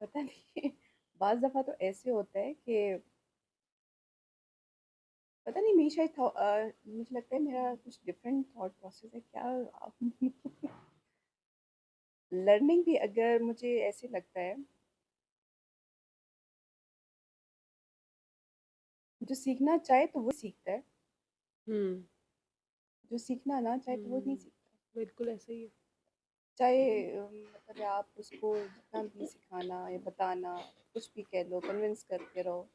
पता नहीं बाज़ दफ़ा तो ऐसे होता है कि पता नहीं मेरी शायद मुझे लगता है मेरा कुछ डिफरेंट थॉट प्रोसेस है क्या। लर्निंग भी अगर मुझे ऐसे लगता है, जो सीखना चाहे तो वो सीखता है, हुँ, जो सीखना ना चाहे तो वो नहीं हुँ, सीखता। बिल्कुल ऐसे ही है। चाहे मतलब आप उसको जितना भी सिखाना या बताना, कुछ भी कह लो, कन्विंस करते रहो,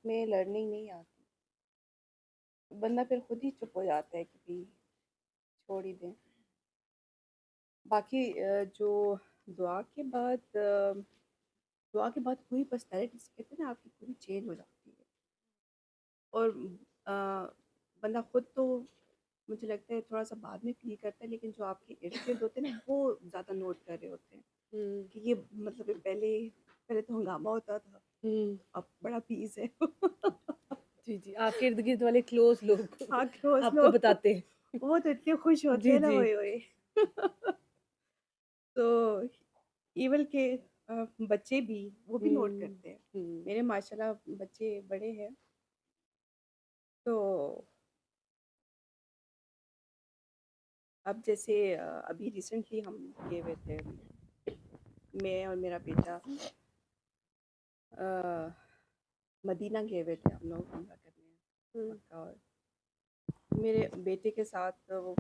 में लर्निंग नहीं आती। बंदा फिर खुद ही चुप हो जाता है कि भी छोड़ ही दें। बाकी जो दुआ के बाद दुआ के बाद पूरी पर्सनैलिटी से कहते हैं ना आपकी पूरी चेंज हो जाती है। और अ, बंदा खुद तो मुझे लगता है थोड़ा सा बाद में फील करता है, लेकिन जो आपके इर्द गिर्द होते हैं ना वो ज़्यादा नोट कर रहे होते हैं हुँ, कि ये मतलब ये पहले पहले तो हंगामा होता था, हुँ, अब बड़ा पीस है। जी, जी, आपके इर्द-गिर्द वाले क्लोज़ लोग हाँ, क्लोज आपको लोग बताते हैं। वो तो इतने खुश होते जी, हैं ना, जी। ओए ओए। तो इवल के बच्चे भी वो भी नोट हुँ, करते हैं। हुँ, मेरे माशाल्लाह बच्चे बड़े हैं, तो अब जैसे अभी रिसेंटली हम गए हुए थे, मैं और मेरा बेटा अ, मदीना गए हुए थे हम लोग उम्रा करने, हुँ, मक्का। और मेरे बेटे के साथ वो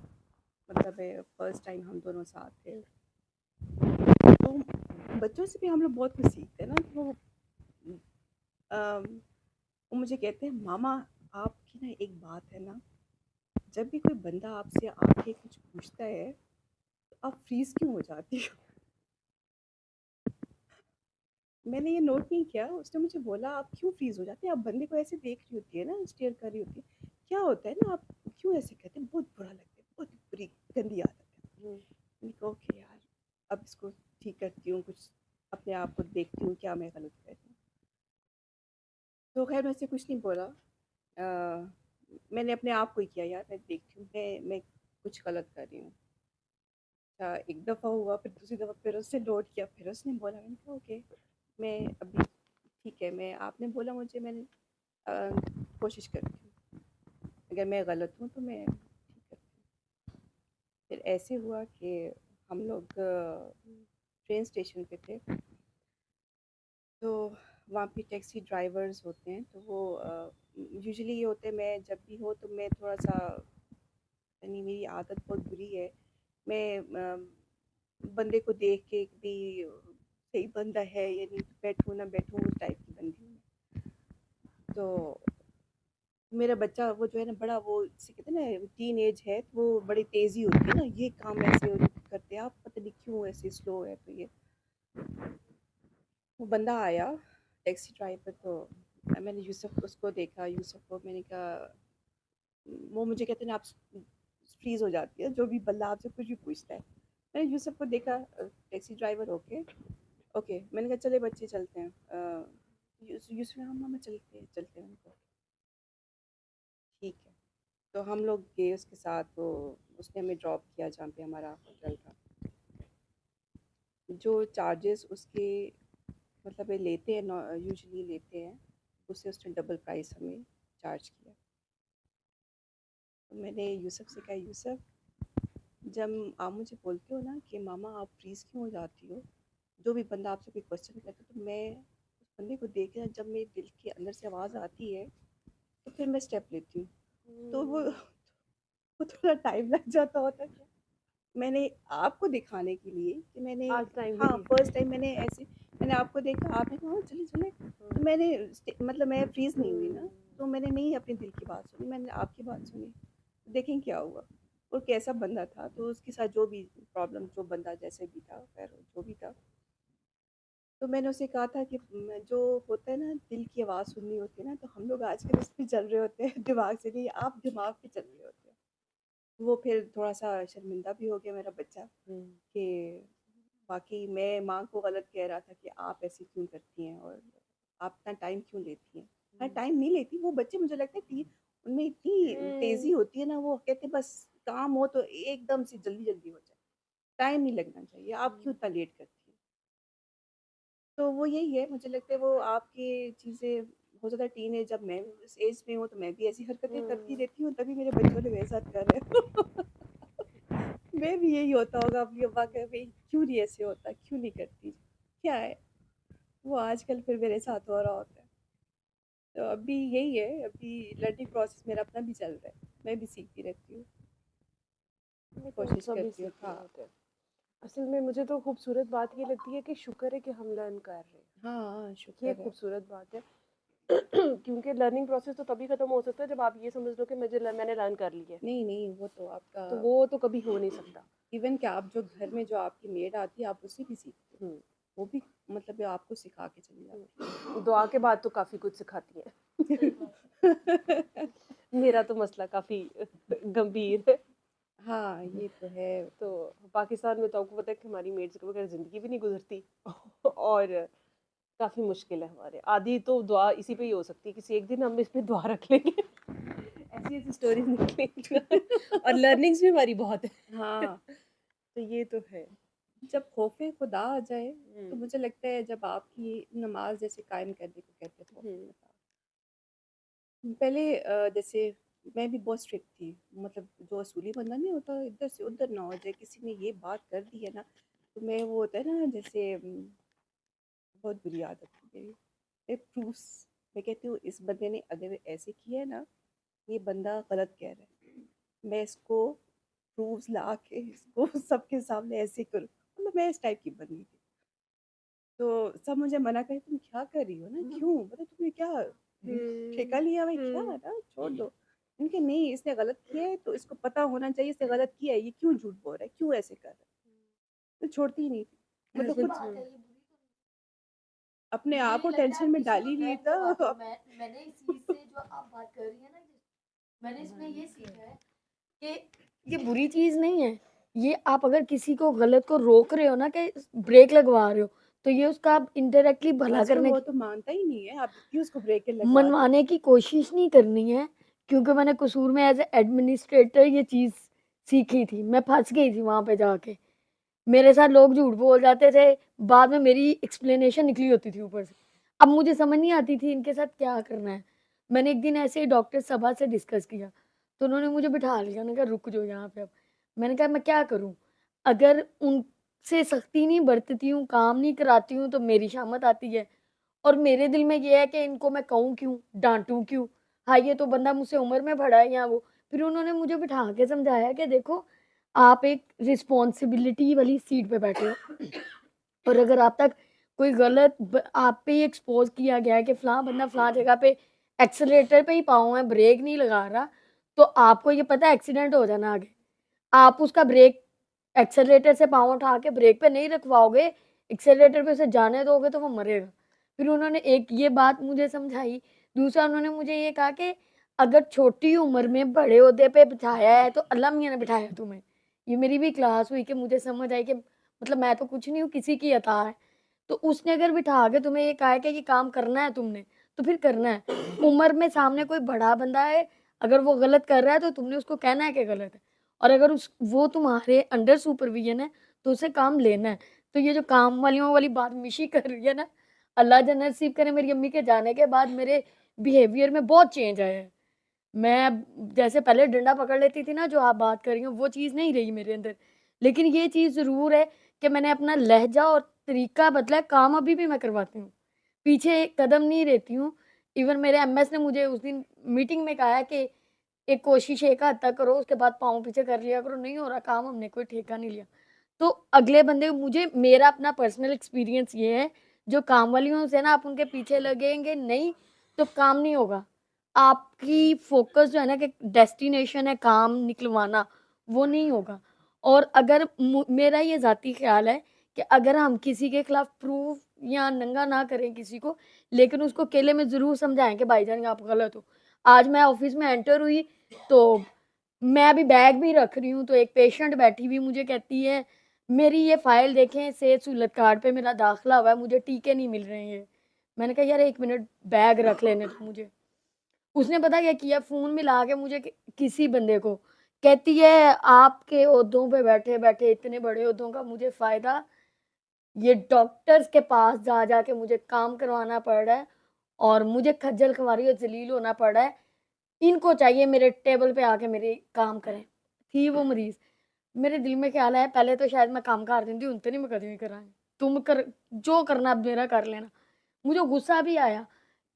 मतलब फर्स्ट टाइम हम दोनों साथ थे। हुँ, तो बच्चों से भी हम लोग बहुत कुछ सीखते हैं ना। तो वो मुझे कहते हैं, मामा आपकी ना एक बात है ना, जब भी कोई बंदा आपसे आके कुछ पूछता है तो आप फ्रीज क्यों हो जाती हो। मैंने ये नोट नहीं किया, उसने मुझे बोला आप क्यों फ्रीज हो जाते हैं, आप बंदे को ऐसे देख रही होती है ना, स्टेयर कर रही होती है, क्या होता है ना, आप क्यों ऐसे कहते हैं, बहुत बुरा लगता है, बहुत बुरी गंदी आदत है। हुँ, मैंने कहा ओके यार, अब इसको ठीक करती हूँ, कुछ अपने आप को देखती हूँ क्या मैं गलत कर रही हूँ। तो खैर मैं से कुछ नहीं बोला। मैंने अपने आप को ही किया यार, मैं देखती हूँ मैं कुछ गलत कर रही हूँ। अच्छा, एक दफ़ा हुआ, फिर दूसरी दफ़ा फिर उससे नोट किया, फिर उसने बोला। मैंने कहा ओके, मैं अभी ठीक है, मैं आपने बोला मुझे, मैंने कोशिश करती हूँ, अगर मैं गलत हूँ तो मैं ठीक करती हूँ। फिर ऐसे हुआ कि हम लोग ट्रेन स्टेशन पे थे, तो वहाँ पे टैक्सी ड्राइवर्स होते हैं, तो वो यूजुअली ये होते हैं, मैं जब भी हो तो मैं थोड़ा सा, यानी मेरी आदत बहुत बुरी है, मैं बंदे को देख के भी सही बंदा है या नहीं, बैठूँ ना बैठूँ, उस टाइप की बंदी हूँ मैं। तो मेरा बच्चा वो जो है ना, बड़ा वो जिसे कहते हैं ना टीन एज है, तो वो बड़ी तेज़ी होती है ना, ये काम ऐसे करते हैं आप, पता नहीं क्यों ऐसे स्लो है। तो ये वो बंदा आया टैक्सी ड्राइवर, तो मैंने यूसुफ उसको देखा, यूसुफ को मैंने कहा, वो मुझे कहते हैं ना आप फ्रीज हो जाती है जो भी बंदा आपसे कुछ भी पूछता है। मैंने यूसुफ को देखा, टैक्सी ड्राइवर ओके ओके, मैंने कहा चले बच्चे चलते हैं। यूसुफ ने, हाँ मामा चलते हैं चलते हैं। मैंने कहा ठीक है। तो हम लोग गए उसके साथ, तो उसने हमें ड्रॉप किया जहाँ पे हमारा होटल था। जो चार्जेस उसके मतलब ये लेते हैं, यूजुअली लेते हैं, उससे उसने डबल प्राइस हमें चार्ज किया। तो मैंने यूसुफ से कहा, यूसुफ जब आप मुझे बोलते हो ना कि मामा आप फ्रीज़ क्यों हो जाती हो, जो भी बंदा आपसे कोई क्वेश्चन करता है, तो मैं उस बंदे को देख के जब मेरे दिल के अंदर से आवाज़ आती है तो फिर मैं स्टेप लेती हूँ। तो हुँ, वो थोड़ा टाइम लग जाता होता है। मैंने आपको दिखाने के लिए कि मैंने, आज टाइम भी हाँ, नहीं। फर्स्ट टाइम मैंने ऐसे, मैंने आपको देखा, आपने कहा हाँ, चलिए चलें, हाँ, तो मैंने मतलब मैं फ्रीज़ नहीं हुई ना, हुँ, तो मैंने नहीं अपने दिल की बात सुनी, मैंने आपकी बात सुनी। देखें क्या हुआ, और कैसा बंदा था, तो उसके साथ जो भी प्रॉब्लम, जो बंदा जैसे भी था, खैर जो भी था, तो मैंने उसे कहा था कि जो होता है ना, दिल की आवाज़ सुननी होती है ना, तो हम लोग आजकल इस पे चल रहे होते हैं, दिमाग से नहीं, आप दिमाग पे चल रहे होते हो। वो फिर थोड़ा-सा शर्मिंदा भी हो गया मेरा बच्चा हुँ। कि वाक़ई मैं माँ को गलत कह रहा था कि आप ऐसे क्यों करती हैं और आप इतना टाइम क्यों लेती हैं। हाँ, हुँ। टाइम नहीं लेती, वो बच्चे मुझे लगता है टी उनमें इतनी तेज़ी हुँ। होती है ना, वो कहते हैं बस काम हो तो एकदम से जल्दी-जल्दी हो जाए, टाइम नहीं लगना चाहिए, आप क्यों हुँ। इतना लेट करती हैं? तो वो यही है, मुझे लगता है वो आपकी चीज़ें हो सकता है टीनेज जब मैं इस एज में हूँ तो मैं भी ऐसी हरकतें करती हुँ। रहती हूँ, तभी मेरे बच्चों ने मेरे साथ कर रहे हो। मैं भी यही होता होगा अपनी अम्मा का भई क्यों नहीं ऐसे होता, क्यों नहीं करती? क्या है? वो आजकल फिर मेरे साथ हो रहा होता है। तो अभी यही है, अभी लर्निंग प्रोसेस मेरा अपना भी चल रहा है। मैं भी सीखती रहती हूँ, वो तो कोशिश सभी करती हूँ। सीख रहे हाँ, होते हैं। असल में मुझे तो खूबसूरत बात ये लगती है कि शुक्र है कि हम लर्न कर रहे हैं। हाँ, ये शुक्र है। खूबसूरत बात है। क्योंकि लर्निंग प्रोसेस तो तभी खत्म हो सकता है जब आप ये समझ लो कि मैंने लर्न कर लिया है। नहीं, नहीं, वो तो आपका तो वो तो कभी हो नहीं सकता। इवन कि आप जो घर में जो आपकी मेड आती है, आप उससे भी सीखते हो। हुँ। वो भी मतलब आपको सिखा के चली जाती दुआ के बाद तो काफ़ी कुछ सिखाती है। है। मेरा तो मसला काफ़ी गंभीर है। हाँ, ये तो है। तो पाकिस्तान में तो आपको पता है कि हमारी मेड्स के बगैर ज़िंदगी भी नहीं गुज़रती। और काफ़ी मुश्किल है हमारे। आधी तो दुआ इसी पे ही हो सकती है, किसी एक दिन हम इस पे दुआ रख लेंगे। ऐसी-ऐसी स्टोरीज़ निकलेंगी और लर्निंग्स भी हमारी बहुत है। हाँ, तो ये तो है। जब खौफ़े खुदा आ जाए, हुँ। तो मुझे लगता है जब आपकी नमाज़ जैसे कायम करने को कहते हैं खौफ़े हुँ। खुदा। पहले जैसे मैं भी बहुत स्ट्रिक्ट थी, मतलब जो असूली बंदा नहीं होता, इधर से उधर ना हो जाए, किसी ने ये बात कर दी है ना, तो मैं वो होता है ना जैसे बहुत बुरी आदत थी मेरी। मैं प्रूफ़्स मैं कहती हूँ इस बंदे ने अगर ऐसे किया है ना, ये बंदा गलत कह रहा है। मैं इसको प्रूफ़्स ला के इसको सबके सामने ऐसे करूँ, मतलब मैं इस टाइप की बंदी थी। तो सब मुझे मना करे तुम क्या कर रही हो ना? क्यों? मतलब तुमने क्या ठेका हुँ। लिया हुआ है क्या? हुँ। ना छोड़ दो। मैंने कहा नहीं इसने गलत किया है तो इसको पता होना चाहिए इसने गलत किया है, ये क्यों झूठ बोल रहा है? क्यों ऐसे कर रहा है? तो छोड़ती ही नहीं थी। मतलब ऐसे खुद तो अपने मुझे आप नहीं को लगता टेंशन में किसी डाल को ही मैं ली एक बात तो हूँ मैंने इस चीज से जो आप बात कर रही है ना मैंने इसमें ये सीखा है कि ये बुरी चीज नहीं है। ये आप अगर किसी को गलत को रोक रहे हो ना कि ब्रेक लगवा रहे हो तो ये उसका आप इनडायरेक्टली भला आजकल करने वो की तो मानता ही नहीं है। आप क्यों उसको ब्रेक लगवा रहे हो? मनवाने की कोशिश नहीं करनी है। क्योंकि मैंने कसूर में एज एडमिनिस्ट्रेटर ये चीज सीखी थी। मैं फंस गई थी वहां पे जाके। मेरे साथ लोग झूठ बोल जाते थे। बाद में मेरी एक्सप्लेनेशन निकली होती थी ऊपर से। अब मुझे समझ नहीं आती थी इनके साथ क्या करना है। मैंने एक दिन ऐसे ही डॉक्टर सभा से डिस्कस किया। तो उन्होंने मुझे बिठा लिया। उन्होंने कहा रुक जाओ यहाँ पे अब। मैंने कहा मैं क्या करूँ? अगर उनसे सख्ती नहीं बरतती हूँ, काम नहीं कराती हूँ तो मेरी शामत आती है। और मेरे दिल में ये है कि इनको मैं कहूँ क्यों? डाँटूँ क्यों? हाँ, ये तो बंदा मुझसे उम्र में बड़ा है या वो। फिर उन्होंने मुझे बिठा के समझाया कि देखो, आप एक रिस्पॉन्सिबिलिटी वाली सीट पे बैठे हो और अगर आप तक कोई गलत आप पे ही एक्सपोज़ किया गया है कि फलाँ बंदा फलाँ जगह पे एक्सेलरेटर पे ही पाँव है, ब्रेक नहीं लगा रहा, तो आपको ये पता है एक्सीडेंट हो जाना आगे। आप उसका ब्रेक एक्सेलरेटर से पाँव उठा के ब्रेक पे नहीं रखवाओगे, एक्सेलरेटर पे उसे जाने दोगे तो वो मरेगा। फिर उन्होंने एक ये बात मुझे समझाई, दूसरा उन्होंने मुझे ये कहा कि अगर छोटी उम्र में बड़े ओहदे पे बिठाया है तो अल्लाह मियाँ ने बिठाया तुम्हें। ये मेरी भी क्लास हुई कि मुझे समझ आई कि मतलब मैं तो कुछ नहीं हूँ, किसी की अता है। तो उसने अगर बिठा के तुम्हें ये कहा है कि ये काम करना है तुमने, तो फिर करना है। उम्र में सामने कोई बड़ा बंदा है, अगर वो गलत कर रहा है तो तुमने उसको कहना है कि गलत है। और अगर उस वो तुम्हारे अंडर सुपरविजन है, तो उसे काम लेना है। तो ये जो काम वालियों वाली बात मिशी कर रही है ना, अल्लाह जन्नत नसीब करे मेरी अम्मी के जाने के बाद मेरे बिहेवियर में बहुत चेंज आया है। मैं अब जैसे पहले डंडा पकड़ लेती थी ना, जो आप बात कर रही हो, वो चीज़ नहीं रही मेरे अंदर। लेकिन ये चीज़ ज़रूर है कि मैंने अपना लहज़ा और तरीका बदला है, काम अभी भी मैं करवाती हूँ। पीछे एक कदम नहीं रहती हूँ। इवन मेरे एमएस ने मुझे उस दिन मीटिंग में कहा है कि एक कोशिश एक हाथ तक करो, उसके बाद पाँव पीछे कर लिया करो, नहीं हो रहा काम, हमने कोई ठेका नहीं लिया। तो अगले बंदे मुझे मेरा अपना पर्सनल एक्सपीरियंस ये है, जो काम वालियों से ना आप उनके पीछे लगेंगे नहीं, तो काम नहीं होगा। आपकी फ़ोकस जो है ना कि डेस्टिनेशन है काम निकलवाना, वो नहीं होगा। और अगर मेरा ये ज़ाती ख़्याल है कि अगर हम किसी के खिलाफ प्रूफ़ या नंगा ना करें किसी को, लेकिन उसको केले में ज़रूर समझाएँ कि भाईजान आप गलत हो। आज मैं ऑफ़िस में एंटर हुई तो मैं अभी बैग भी रख रही हूँ तो एक पेशेंट बैठी हुई मुझे कहती है मेरी ये फाइल देखें, सेहत सहूलत कार्ड पे मेरा दाखिला हुआ है, मुझे टीके नहीं मिल रहे हैं। मैंने कहा यार 1 मिनट बैग रख लेने दो मुझे। उसने पता क्या किया, फ़ोन मिला के मुझे किसी बंदे को कहती है आपके ओहदों पे बैठे-बैठे इतने बड़े ओहदों का मुझे फ़ायदा, ये डॉक्टर्स के पास जा के मुझे काम करवाना पड़ रहा है और मुझे खज्जल ख़ुमारी और ज़लील होना पड़ रहा है। इनको चाहिए मेरे टेबल पे आके मेरे काम करें। थी वो मरीज़। मेरे दिल में ख़्याल आया पहले तो शायद मैं काम कर देंदी हुण ते नहीं मैं कदी भी करांगी। तुम कर जो करना अब मेरा कर लेना। मुझे गुस्सा भी आया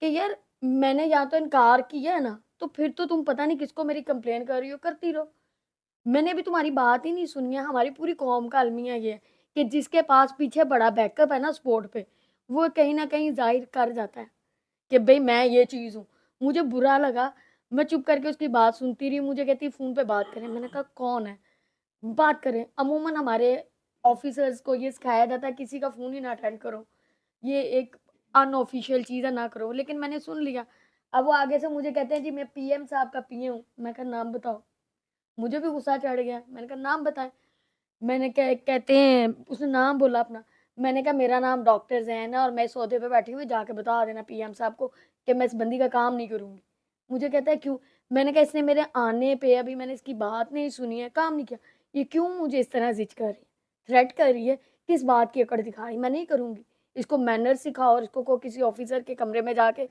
कि यार मैंने या तो इनकार किया है ना, तो फिर तो तुम पता नहीं किसको मेरी कंप्लेन कर रही हो, करती रहो। मैंने भी तुम्हारी बात ही नहीं सुनी है, हमारी पूरी कौम का अलमिया ये है कि जिसके पास पीछे बड़ा बैकअप है ना सपोर्ट पे, वो कहीं न कहीं ज़ाहिर कर जाता है कि भई मैं ये चीज़ हूँ। मुझे बुरा लगा, मैं चुप करके उसकी बात सुनती रही, मुझे कहती है फ़ोन पे बात करें। मैंने कहा कौन है? बात करें। अमूमन हमारे ऑफ़िसर्स को ये सिखाया जाता है किसी का फ़ोन ही ना अटेंड करो। ये एक अनऑफ़िशियल चीज़ है, ना करो। लेकिन मैंने सुन लिया। अब वो आगे से मुझे कहते हैं जी मैं पीएम साहब का पीए हूँ। मैं कहा नाम बताओ। मुझे भी गुस्सा चढ़ गया। मैंने कहा नाम बताएँ। मैंने कहते हैं उसने नाम बोला अपना। मैंने कहा मेरा नाम डॉक्टर ज़ैन है और मैं इस ओहदे पे बैठी हूँ, जाके बता देना पीएम साहब को कि मैं इस बंदी का काम नहीं करूँगी। मुझे कहता है क्यों? मैंने कहा इसने मेरे आने पे अभी मैंने इसकी बात नहीं सुनी है, काम नहीं किया। ये क्यों मुझे इस तरह ज़िच कर रही है, थ्रेट कर रही है, किस बात की अकड़ दिखा रही है? मैं नहीं करूँगी। इसको मैनर्स सिखाओ और इसको कहो किसी ऑफ़िसर के कमरे में जाके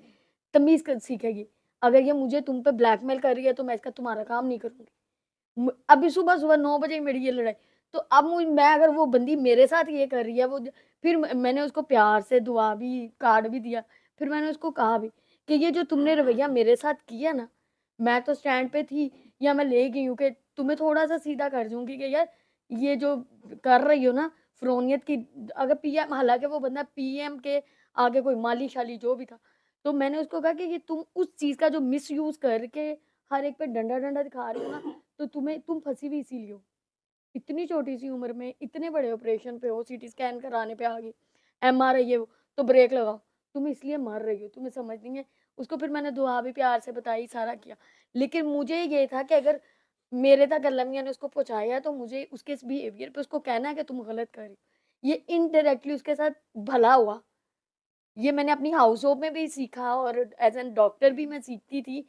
तमीज़ क सीखेगी। अगर ये मुझे तुम पे ब्लैकमेल कर रही है तो मैं इसका तुम्हारा काम नहीं करूँगी। अभी सुबह-सुबह 9 बजे मेरी ये लड़ाई। तो अब मैं अगर वो बंदी मेरे साथ ये कर रही है फिर मैंने उसको प्यार से दुआ भी कार्ड भी दिया। फिर मैंने उसको कहा भी कि ये जो तुमने रवैया मेरे साथ किया ना, मैं तो स्टैंड पे थी या मैं ले गई हूँ कि तुम्हें थोड़ा-सा सीधा कर दूँगी कि यार ये जो कर रही हो ना फ़िरौनियत की, अगर पीएम, हालाँकि वो बंदा पीएम के आगे कोई माली-शाली जो भी था। तो मैंने उसको कहा कि ये तुम उस चीज़ का जो मिसयूज़ करके हर एक पे डंडा-डंडा दिखा रही हो ना, तो तुम फँसी भी इसीलिए हो। इतनी छोटी-सी उम्र में इतने बड़े ऑपरेशन पे हो, सीटी स्कैन कराने पे आ गई, एमआरआई ये वो, तो ब्रेक लगाओ। तुम इसलिए मर रही हो, तुम्हें समझ नहीं है। उसको फिर मैंने दुआ भी प्यार से बताई, सारा किया। लेकिन मुझे ये था कि अगर मेरे तक अल्लाह मियाँ ने उसको पहुँचाया है, तो मुझे उसके इस बिहेवियर पे उसको कहना है कि तुम गलत कर रही हो। ये इनडायरेक्टली उसके साथ भला हुआ। ये मैंने अपनी हाउस होप में भी सीखा और एज़ एन डॉक्टर भी मैं सीखती थी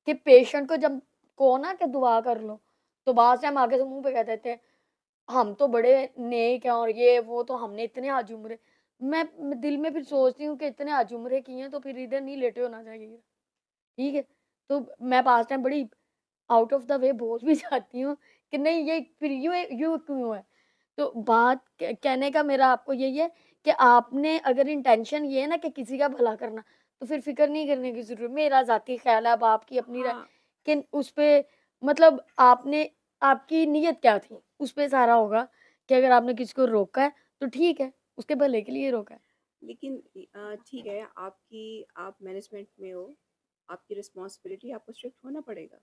कि पेशेंट को जब कहो ना कि दुआ कर लो, तो बाज़ टाइम आगे से मुँह पे कह देते हैं, हम तो बड़े नेक हैं और ये वो तो हमने इतने हज उम्रे। मैं दिल में फिर सोचती हूँ कि इतने हज उम्रे किए हैं तो फिर इधर नहीं लेटे होना चाहिए, ठीक है? तो मैं पास टाइम बड़ी आउट ऑफ द वे बोल भी जाती हूँ कि नहीं ये फिर यूँ क्यों है? तो बात कहने का मेरा आपको यही है कि आपने अगर इंटेंशन ये है ना कि किसी का भला करना, तो फिर फ़िक्र नहीं करने की ज़रूरत। मेरा ज़ाती ख़्याल है, अब आपकी अपनी राय, हाँ, कि उस पे मतलब आपने आपकी नीयत क्या थी? उस पे सारा होगा कि अगर आपने किसी को रोका है, तो ठीक है, उसके भले के लिए रोका है। लेकिन ठीक है, आप मैनेजमेंट में हो, आपकी रिस्पॉन्सिबिलिटी, आपको स्ट्रिक्ट होना पड़ेगा।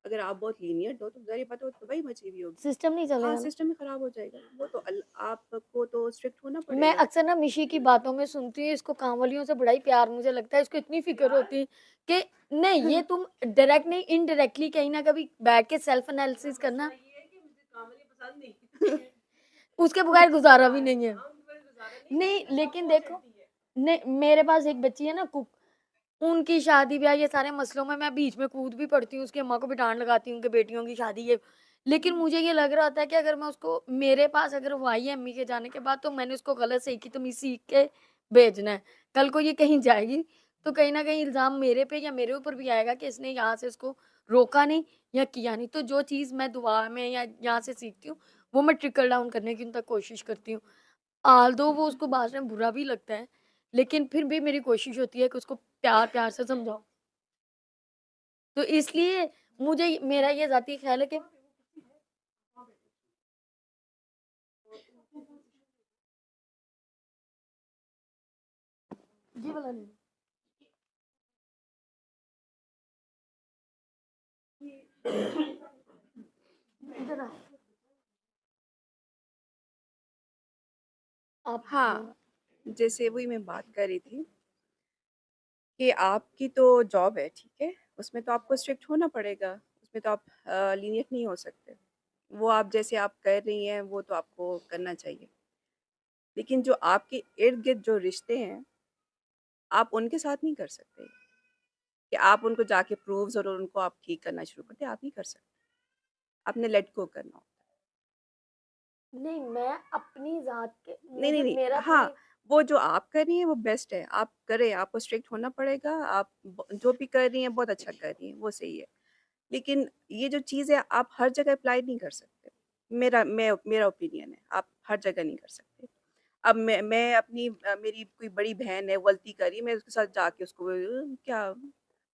अगर आप बहुत लीनिएंट हो तो ज़ाहिर बात है वो तबाही मची हुई होगी। सिस्टम नहीं हाँ, चलेगा ना। सिस्टम ही खराब हो जाएगा। वो तो आपको तो स्ट्रिक्ट होना मैं पड़ेगा। अक्सर ना मिशी की बातों में सुनती हूँ, इसको काम वालियों से बड़ा ही प्यार मुझे लगता है, इसको इतनी फ़िक्र होती है कि नहीं ये तुम डायरेक्ट नहीं इनडायरेक्टली कहीं न कभी बैठ के सेल्फ एनालिसिस करना, उसके बगैर गुज़ारा भी नहीं है। नहीं, लेकिन देखो, नहीं मेरे पास एक बच्ची है ना कुक, उनकी शादी-ब्याह ये सारे मसलों में मैं बीच में कूद भी पड़ती हूँ, उसकी अम्मा को भी डाँट लगाती हूँ कि बेटियों की शादी ये, लेकिन मुझे ये लग रहा होता है कि अगर मैं उसको मेरे पास अगर वो आई है अम्मी के जाने के बाद, तो मैंने उसको गलत सही की तमीज़ सीख के भेजना है। कल को ये कहीं जाएगी, तो कहीं न कहीं इल्ज़ाम मेरे पे या मेरे ऊपर भी आएगा कि इसने यहाँ से उसको रोका नहीं या किया नहीं। तो जो चीज़ मैं दुआ में या यहाँ से सीखती हूँ, वो मैं ट्रिकल डाउन करने की उन तक कोशिश करती हूँ। ऑल्दो वो उसको बाद में बुरा भी लगता है, लेकिन फिर भी मेरी कोशिश होती है कि उसको प्यार-प्यार से समझाऊँ। तो इसलिए मुझे मेरा ये ज़ाती ख़्याल है कि ये वाला ले लो। इधर आ। आप हाँ, जैसे वही मैं बात कर रही थी कि आपकी तो जॉब है, ठीक है? उसमें तो आपको स्ट्रिक्ट होना पड़ेगा। उसमें तो आप लीनियंट नहीं हो सकते। वो आप जैसे आप कर रही हैं वो तो आपको करना चाहिए। लेकिन जो आपके इर्द-गिर्द जो रिश्ते हैं, आप उनके साथ नहीं कर सकते कि आप उनको जाके प्रूव्स और उनको आप ठीक करना शुरू कर दें, आप नहीं कर सकते। आपने लेट गो करना होता नहीं, मैं अपनी ज़ात के है। नहीं, नहीं, मतलब नहीं। मेरा हाँ, पूरी वो जो आप कर रही हैं वो बेस्ट है। आप करें, आपको स्ट्रिक्ट होना पड़ेगा। आप ब जो भी कर रही हैं बहुत अच्छा कर रही हैं, वो सही है। लेकिन ये जो चीज़ है आप हर जगह अप्लाई नहीं कर सकते। मेरा ओपिनियन है, आप हर जगह नहीं कर सकते। अब मैं अपनी मेरी कोई बड़ी बहन है, वो गलती करी, मैं उसके साथ जाके उसको क्या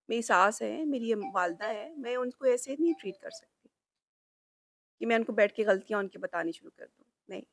मेरी सास है, मेरी ये वालिदा है, मैं उनको ऐसे नहीं ट्रीट कर सकती कि मैं उनको बैठ के गलतियाँ उनकी बतानी शुरू कर दूँ, नहीं।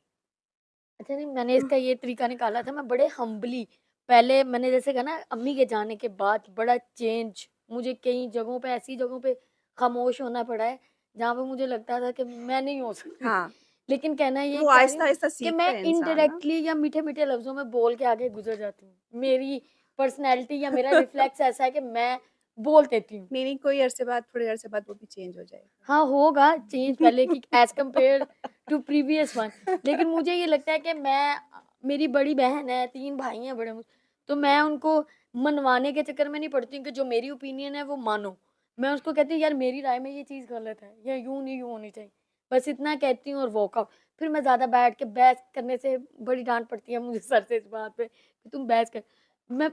अच्छा नहीं, मैंने इसका ये तरीका निकाला था, मैं बड़े हम्बली पहले मैंने जैसे कहा ना अम्मी के जाने के बाद बड़ा चेंज, मुझे कई जगहों पे ऐसी जगहों पे खामोश होना पड़ा है, जहाँ पे मुझे लगता था कि मैं नहीं हो सकती। हाँ, लेकिन कहना ये वो चाह रही हूँ आहिस्ता-आहिस्ता कि सीखता मैं है इंसान ना। इनडायरेक्टली या मीठे-मीठे लफ्ज़ों में बोल के आगे गुज़र जाती हूँ। मेरी पर्सनैलिटी या मेरा रिफ्लेक्स ऐसा है कि मैं बोल देती हूँ। नहीं, नहीं, कोई अरसे बाद थोड़े अरसे बाद वो भी चेंज हो जाएगा। हाँ, होगा चेंज पहले की as compare to previous one. लेकिन मुझे ये लगता है कि मेरी बड़ी बहन है, 3 भाई हैं बड़े मुझ तो मैं उनको मनवाने के चक्कर में नहीं पड़ती हूँ कि जो मेरी ओपिनियन है वो मानो। मैं उसको कहती हूँ यार मेरी राय में ये चीज़ गलत है या यूँ नहीं यूँ होनी चाहिए। बस इतना कहती हूँ और वॉकआउट। फिर मैं ज़्यादा बैठ के बहस करने से बड़ी डाँट पड़ती है मुझे सर से इस बात पे कि तुम बहस कर मैं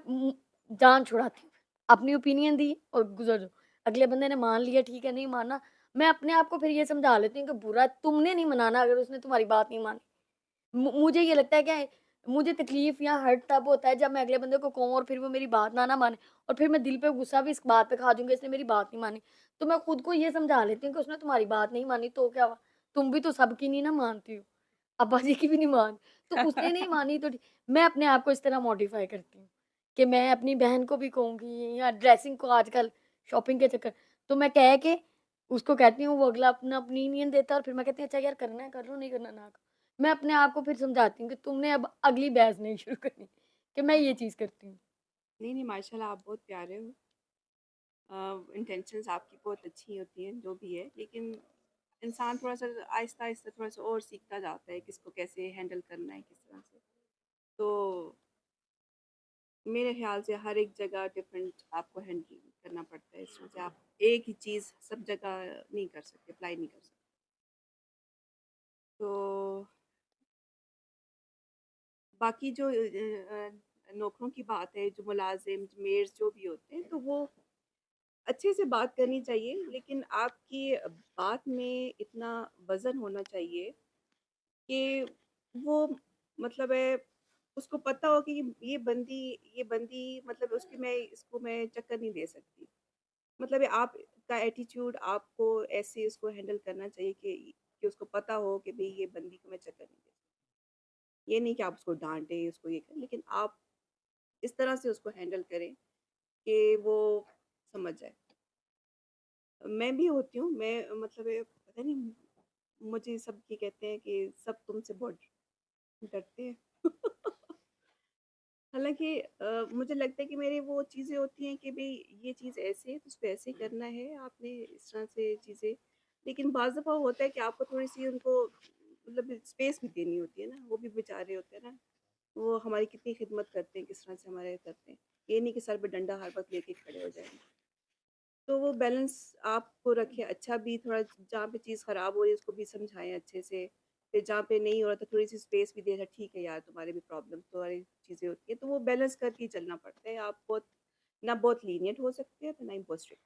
जान छुड़ाती हूँ। अपनी ओपिनियन दी और गुज़र जाओ। अगले बंदे ने मान लिया ठीक है, नहीं माना मैं अपने आप को फिर ये समझा लेती हूँ कि बुरा तुमने नहीं मनाना अगर उसने तुम्हारी बात नहीं मानी। मुझे ये लगता है कि मुझे तकलीफ़ या हर्ट तब होता है जब मैं अगले बंदे को कहूँ और फिर वो मेरी बात ना माने और फिर मैं दिल पे गुस्सा भी इस बात पे खा जाऊँगी इसने मेरी बात नहीं मानी। तो मैं खुद को ये समझा लेती हूँ कि उसने तुम्हारी बात नहीं मानी तो क्या हुआ? तुम भी तो सबकी नहीं ना मानती हो। अब्बा जी की भी नहीं तो उसने नहीं मानी तो मैं अपने आप को इस तरह मॉडिफ़ाई करती हूँ कि मैं अपनी बहन को भी कहूँगी या ड्रेसिंग को आजकल शॉपिंग के चक्कर तो मैं कह के उसको कहती हूँ, वो अगला अपना ओपिनियन देता है और फिर मैं कहती हूँ अच्छा यार करना है कर लो, नहीं करना ना करो। मैं अपने आप को फिर समझाती हूँ कि तुमने अब अगली बहस नहीं शुरू करनी कि मैं ये चीज़ करती हूँ। नहीं, नहीं, माशाल्लाह आप बहुत प्यारे हो। इंटेंशंस आपकी बहुत अच्छी होती हैं, जो भी है, लेकिन इंसान थोड़ा-सा आहिस्ता-आहिस्ता थोड़ा-सा और सीखता जाता है, किसको कैसे हैंडल करना है, किस तरह से। तो मेरे ख़्याल से हर एक जगह डिफरेंट आपको हैंडल करना पड़ता है, इस तरह से आप एक ही चीज़ सब जगह नहीं कर सकते, अप्लाई नहीं कर सकते। तो बाकी जो नौकरों की बात है, जो मुलाज़िम, मेड्स जो भी होते हैं, तो वो अच्छे से बात करनी चाहिए, लेकिन आपकी बात में इतना वज़न होना चाहिए कि वो मतलब है उसको पता हो कि ये बंदी मतलब उसकी मैं इसको मैं चक्कर नहीं दे सकती। मतलब है आपका एटीट्यूड आपको ऐसे उसको हैंडल करना चाहिए कि उसको पता हो कि भई ये बंदी को मैं चक्कर नहीं दे सकती। ये नहीं कि आप उसको डाँटें, उसको ये करें, लेकिन आप इस तरह से उसको हैंडल करें कि वो समझ जाए। मैं भी होती हूँ, मैं मतलब है पता नहीं मुझे सब ये कहते हैं कि सब तुमसे बहुत डरते हैं। हालाँकि मुझे लगता है कि मेरे वो चीज़ें होती हैं कि भई ये चीज़ ऐसे है तो उसको ऐसे करना है, आपने इस तरह से चीज़ें लेकिन बाज़ दफ़ा होता है कि आपको थोड़ी-सी उनको मतलब स्पेस भी देनी होती है ना, वो भी बेचारे होते हैं ना, वो हमारी कितनी खिदमत करते हैं, किस तरह से हमारे करते हैं। ये नहीं कि सर पे डंडा हर वक़्त लेके खड़े हो जाएँ। तो वो बैलेंस आपको रखें अच्छा भी थोड़ा जहाँ पे चीज़ ख़राब हो रही है उसको भी समझाएँ अच्छे से। फिर जहाँ पे नहीं हो रहा तो थोड़ी-सी स्पेस भी दें, अच्छा ठीक है यार तुम्हारे भी प्रॉब्लम तुम्हारी चीज़ें होती हैं। तो वो बैलेंस करके ही चलना पड़ता है। आप बहुत ना बहुत लीनिएंट हो सकते हैं, तो ना ही बहुत स्ट्रिक्ट।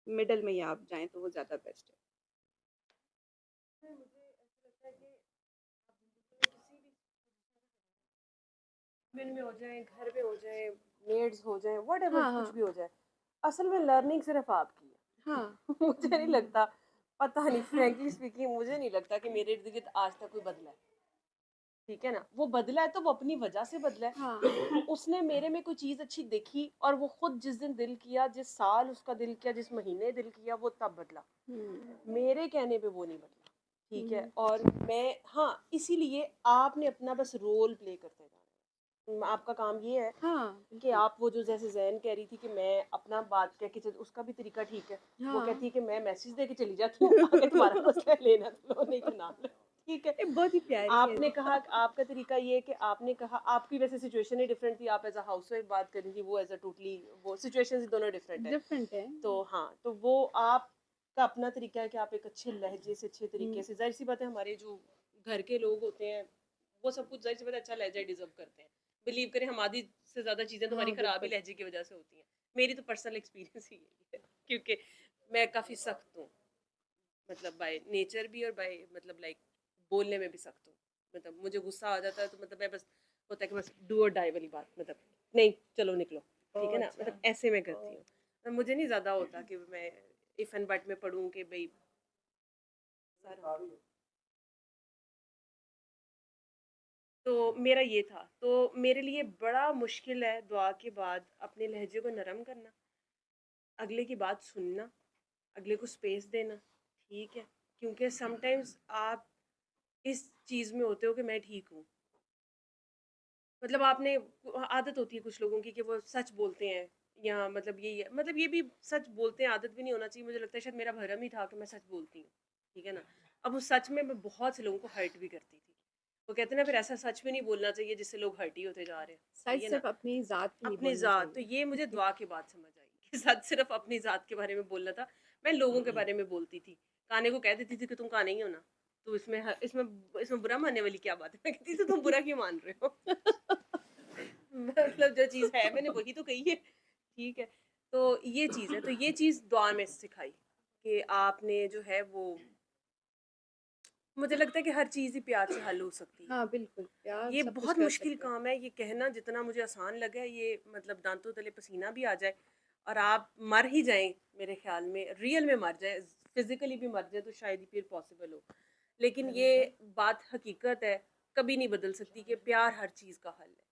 मिडल में ही आप जाएँ तो वो ज़्यादा बेस्ट है। मिल में हो जाए, घर पे हो जाए, मेड्स हो जाए, व्हाटएवर हाँ, कुछ हाँ। भी हो जाए। असल में लर्निंग सिर्फ आपकी है। हाँ। मुझे नहीं लगता, पता नहीं फ्रैंकली स्पीकिंग मुझे नहीं लगता कि मेरे इर्द-गिर्द आज तक कोई बदला है। ठीक है ना? वो बदला है तो वो अपनी वजह से बदला हाँ। है। उसने मेरे में कोई चीज़ अच्छी देखी और वो खुद जिस दिन दिल किया, जिस साल उसका दिल किया, जिस महीने दिल किया, वो तब बदला। हुँ। मेरे कहने पे वो नहीं बदला। ठीक है? हुँ। और मैं हाँ, इसीलिए आपने अपना बस रोल प्ले करते जाना है। आपका काम ये है हाँ, कि बिल्कुल। आप वो जो जैसे जैन कह रही थी कि मैं अपना बात कह के उसका भी तरीका ठीक है। वो हाँ। कहती है कि मैं मैसेज दे के चली जाती हूँ, आगे तुम्हारा मसला है, लेना तो लो, नहीं तो ना लो। ठीक है। ये बहुत ही प्यारी है। आपने कहा आपका तरीका ये है कि आपने कहा आपकी वैसे सिचुएशन ही डिफरेंट थी, आप एज अ हाउसवाइफ बात कर रही थी, वो एज अ टोटली वो सिचुएशन दोनों डिफरेंट है। डिफरेंट है। तो हाँ, तो वो आपका अपना तरीका है कि आप एक अच्छे लहजे से अच्छे तरीके से, जाहिर सी बात है हमारे जो घर के लोग होते हैं वो सब कुछ जाहिर सी बात है अच्छा लहजा डिजर्व करते हैं। बिलीव करें हम आधी से ज्यादा चीजें तो हमारी हाँ, खराब ही बिल्कुल। लहजे की वजह से होती हैं। मेरी तो पर्सनल एक्सपीरियंस ही यही है, क्योंकि मैं काफी सख्त हूँ, मतलब बाय नेचर भी और बाय मतलब लाइक बोलने में भी सख्त हूँ। मतलब मुझे गुस्सा आ जाता है तो मतलब मैं बस होता है कि बस डू और डाई वाली बात, मतलब नहीं चलो निकलो, ठीक है ना, अच्छा। मतलब ऐसे मैं करती हूँ। और मुझे नहीं ज्यादा होता कि मैं इफ एंड बट में पढ़ूँ कि भाई सारा। तो मेरा ये था, तो मेरे लिए बड़ा मुश्किल है दुआ के बाद अपने लहजे को नरम करना, अगले की बात सुनना, अगले को स्पेस देना। ठीक है, क्योंकि समटाइम्स आप इस चीज़ में होते हो कि मैं ठीक हूँ, मतलब आपने आदत होती है कुछ लोगों की कि वो सच बोलते हैं, या मतलब यही है, मतलब ये भी सच बोलते हैं आदत भी नहीं होना चाहिए, मुझे लगता है शायद मेरा भरम ही था कि मैं सच बोलती हूँ। ठीक है ना। अब उस सच में मैं बहुत से लोगों को हर्ट भी करती थी। वो कहते हैं ना फिर ऐसा सच भी नहीं बोलना चाहिए जिससे लोग हर्ट ही होते जा रहे हैं। सच सही है ना। सिर्फ अपनी ज़ात की नहीं अपनी बोलना ज़ात, तो चाहिए। ये मुझे दुआ के बाद समझ आई कि सच सिर्फ अपनी ज़ात के बारे में बोलना था। मैं लोगों के बारे में बोलती थी, काने को कह देती थी कि तुम काने ही हो ना, तो इसमें इसमें बुरा मानने वाली क्या बात है। मैं कहती थी तुम बुरा क्यों मान रहे हो। मतलब जो चीज़ है मैंने वही तो कही है। ठीक है, तो ये चीज़ है, तो ये चीज़ दुआ में सिखाई कि आपने जो है वो, मुझे लगता है कि हर चीज़ ही प्यार से हल हो सकती है। हाँ, बिल्कुल। प्यार ये सब कुछ बहुत कर मुश्किल सकता है। काम है, ये कहना जितना मुझे आसान लगा है, ये मतलब दांतों तले पसीना भी आ जाए और आप मर ही जाएं, मेरे ख्याल में रियल में मर जाए, फिजिकली भी मर जाए तो शायद ही फिर पॉसिबल हो। लेकिन ये बात हकीकत है, कभी नहीं बदल सकती कि प्यार हर चीज़ का हल है।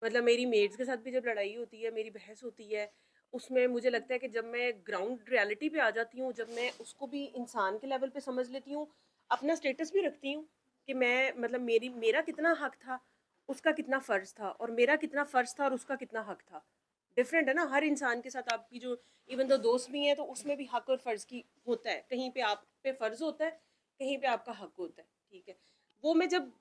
मतलब मेरी मेड्स के साथ भी जब लड़ाई होती है, मेरी बहस होती है, उसमें मुझे लगता है कि जब मैं ग्राउंड रियलिटी पे आ जाती हूँ, जब मैं उसको भी इंसान के लेवल पे समझ लेती हूँ, अपना स्टेटस भी रखती हूँ कि मैं मतलब मेरा कितना हक था, उसका कितना फ़र्ज़ था, और मेरा कितना फ़र्ज़ था और उसका कितना हक था। डिफरेंट है ना हर इंसान के साथ। आपकी जो इवन दो दोस्त भी हैं तो उसमें भी हक और फ़र्ज़ की होता है, कहीं पे आप पे फ़र्ज़ होता है, कहीं पे आपका हक होता है। ठीक है, वो मैं जब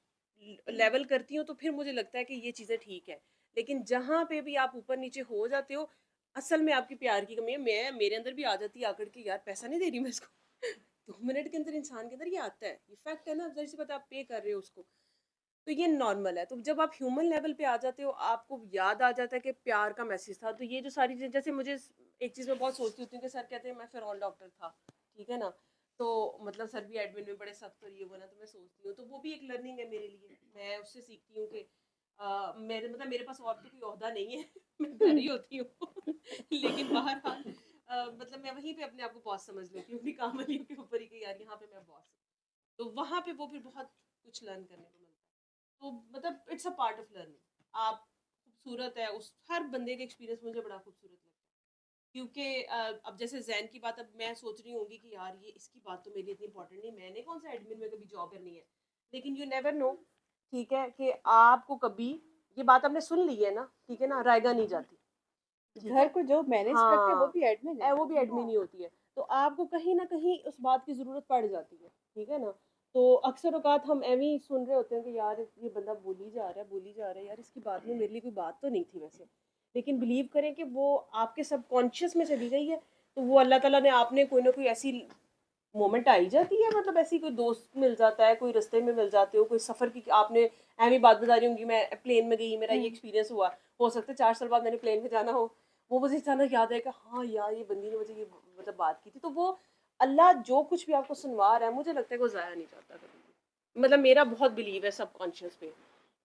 लेवल करती हूँ तो फिर मुझे लगता है कि ये चीज़ें ठीक है। लेकिन जहाँ पे भी आप ऊपर नीचे हो जाते हो, असल में आपकी प्यार की कमी है। मेरे अंदर भी आ जाती है आकर के, यार पैसा नहीं दे रही मैं इसको। 2 मिनट के अंदर इंसान के अंदर ये आता है, ये फैक्ट है ना, जाहिर सी बात है आप पे कर रहे हो उसको, तो ये नॉर्मल है। तो जब आप ह्यूमन लेवल पे आ जाते हो, आपको याद आ जाता है कि प्यार का मैसेज था। तो ये जो सारी चीज़ें, जैसे मुझे एक चीज़ मैं बहुत सोचती होती हूँ कि सर कहते हैं मैं फिरौन डॉक्टर था, ठीक है ना, तो मतलब सर भी एडमिन में बड़े सख्त और ये वो ना, तो मैं सोचती हूँ तो वो भी एक लर्निंग है मेरे लिए। मैं उससे सीखती हूँ कि मेरे पास और तो कोई ओहदा नहीं है। मैं घर ही होती हूँ। लेकिन बहरहाल मतलब मैं वहीं पे अपने आप को बॉस समझ लेती हूँ, अपनी काम वालियों के ऊपर ही कि यार यहाँ पे मैं बॉस हूँ। तो वहाँ पे वो फिर बहुत कुछ लर्न करने को मिलता है। तो मतलब it's a part of learning. आप खूबसूरत है, उस हर बंदे का एक्सपीरियंस मुझे बड़ा खूबसूरत लगता है, क्योंकि अब जैसे जैन की बात, अब मैं सोच रही होंगी कि यार ये इसकी बात तो मेरे लिए इतनी इंपॉर्टेंट नहीं, मैंने कौन सा एडमिन में कभी जॉब करनी है। लेकिन यू नेवर नो, ठीक है, कि आपको कभी ये बात आपने सुन ली है ना, ठीक है ना, रायगा नहीं जाती। ठीक घर है, को जो मैनेज करते हैं वो हाँ, भी एडमिन है। वो भी एडमिन ही होती है। तो आपको कहीं ना कहीं उस बात की ज़रूरत पड़ जाती है, ठीक है ना। तो अक्सर औकात हम एवं ही सुन रहे होते हैं कि यार ये बंदा बोली जा रहा है बोली जा रहा है, यार इसकी बात में मेरे लिए कोई बात तो नहीं थी वैसे। लेकिन बिलीव करें कि वो आपके सबकॉन्शियस में चली गई है, तो वो अल्लाह ताला ने, आपने कोई ना कोई ऐसी मोमेंट आई जाती है, मतलब ऐसी कोई दोस्त मिल जाता है, कोई रास्ते में मिल जाते हो, कोई सफ़र की आपने एवं बात बता रही होंगी, मैं प्लेन में गई, मेरा ये एक्सपीरियंस हुआ, हो सकता है 4 साल बाद मैंने प्लेन में जाना हो, वो मुझे अचानक याद है कि हाँ यार ये बंदी ने मुझे ये मतलब बात की थी। तो वो अल्लाह जो कुछ भी आपको सुनवा रहा है, मुझे लगता है कि वो ज़ाया नहीं जाता कभी भी। मतलब मेरा बहुत बिलीव है सबकॉन्शियस पे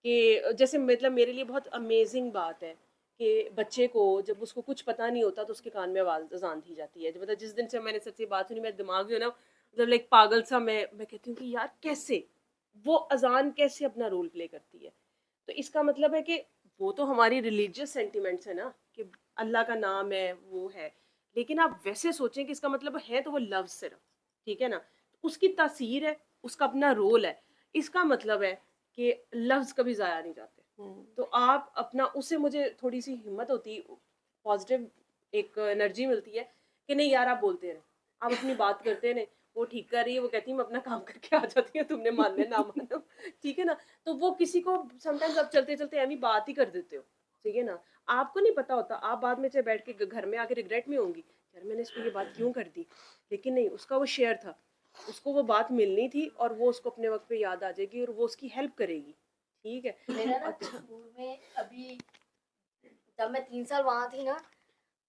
कि जैसे मतलब मेरे लिए बहुत अमेजिंग बात है कि बच्चे को जब उसको कुछ पता नहीं होता तो उसके कान में आवाज़ अजान दी जाती है। मतलब जिस दिन से मैंने सच्ची बात सुनी, मेरा दिमाग जो है ना, मतलब लाइक पागल सा, मैं कहती हूँ कि यार कैसे वो अजान कैसे अपना रोल प्ले करती है। तो इसका मतलब है कि वो तो हमारी रिलीजियस सेंटिमेंट्स है ना, कि अल्लाह का नाम है वो है, लेकिन आप वैसे सोचें कि इसका मतलब है तो वो लफ्ज़ सिर्फ, ठीक है ना, उसकी तासीर है, उसका अपना रोल है। इसका मतलब है कि लफ्ज़ कभी ज़ाया नहीं जाते। तो आप अपना, उससे मुझे थोड़ी सी हिम्मत होती, पॉजिटिव एक एनर्जी मिलती है कि नहीं यार आप बोलते रहे, आप अपनी बात करते रहे, वो ठीक कर रही है, वो कहती है मैं अपना काम करके आ जाती हूँ, तुमने मान लिया ना मानो, ठीक है ना। तो वो किसी को समटाइम्स आप चलते चलते ऐसी बात ही कर देते हो, ठीक है ना। आपको नहीं पता होता, आप बाद में चाहे बैठ के घर में आके रिग्रेट में होंगी, यार मैंने इसको ये बात क्यों कर दी, लेकिन नहीं, उसका वो शेयर था, उसको वो बात मिलनी थी, और वो उसको अपने वक्त पे याद आ जाएगी और वो उसकी हेल्प करेगी, ठीक है। मेरा ना अच्छा। कसूर में अभी, जब मैं 3 साल वहाँ थी ना,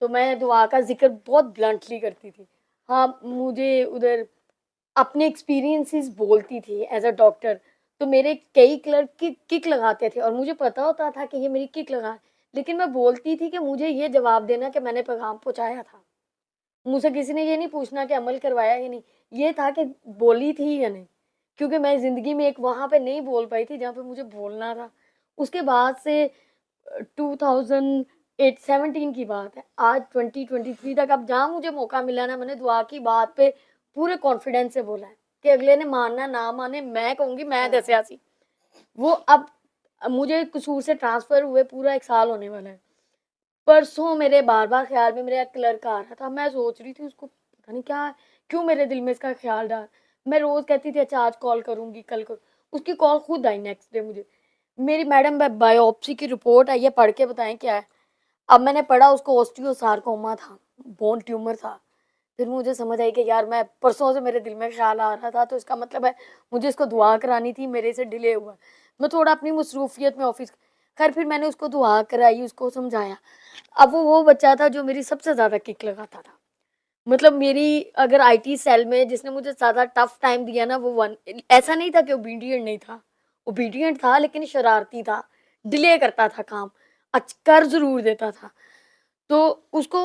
तो मैं दुआ का ज़िक्र बहुत ब्लंटली करती थी। हाँ, मुझे उधर अपने एक्सपीरियंसेस बोलती थी एज़ अ डॉक्टर, तो मेरे कई क्लर्क किक लगाते थे और मुझे पता होता था कि ये मेरी किक लगा, लेकिन मैं बोलती थी कि मुझे ये जवाब देना कि मैंने पैगाम पहुँचाया था। मुझसे किसी ने ये नहीं पूछना कि अमल करवाया या नहीं, ये था कि बोली थी या नहीं, क्योंकि मैं ज़िंदगी में एक वहाँ पे नहीं बोल पाई थी जहाँ पे मुझे बोलना था। उसके बाद से 2017 की बात है, आज 2023 तक अब जहाँ मुझे मौका मिला ना, मैंने दुआ की बात पे पूरे कॉन्फिडेंस से बोला है कि अगले ने मानना ना माने, मैं कहूँगी मैं हाँ। 10 वो अब मुझे कसूर से ट्रांसफ़र हुए पूरा 1 साल होने वाला है। परसों मेरे बार-बार ख़्याल में मेरा क्लर्क आ रहा था, मैं सोच रही थी उसको पता नहीं क्या, क्यों मेरे दिल में इसका ख़्याल डाल, मैं रोज़ कहती थी अच्छा आज कॉल करूँगी, कल करूँ, उसकी कॉल खुद आई नेक्स्ट डे मुझे। मेरी मैडम बायोप्सी की रिपोर्ट आई है, पढ़ के बताएँ क्या है? अब मैंने पढ़ा उसको ऑस्टियोसार्कोमा था, बोन ट्यूमर था। फिर मुझे समझ आई कि यार मैं परसों से मेरे दिल में ख़्याल आ रहा था, तो इसका मतलब है मुझे इसको दुआ करानी थी, मेरे से डिले हुआ। मैं थोड़ा अपनी मसरूफ़ियत में ऑफ़िस, ख़ैर फिर मैंने उसको दुआ कराई, उसको समझाया। अब वो बच्चा था जो मेरी सबसे ज़्यादा किक लगाता था। मतलब मेरी अगर आईटी सेल में जिसने मुझे ज़्यादा टफ टाइम दिया ना, वो वन, ऐसा नहीं था कि ओबीडिएंट नहीं था, ओबीडिएंट था लेकिन शरारती था, डिले करता था काम, कर ज़रूर देता था। तो उसको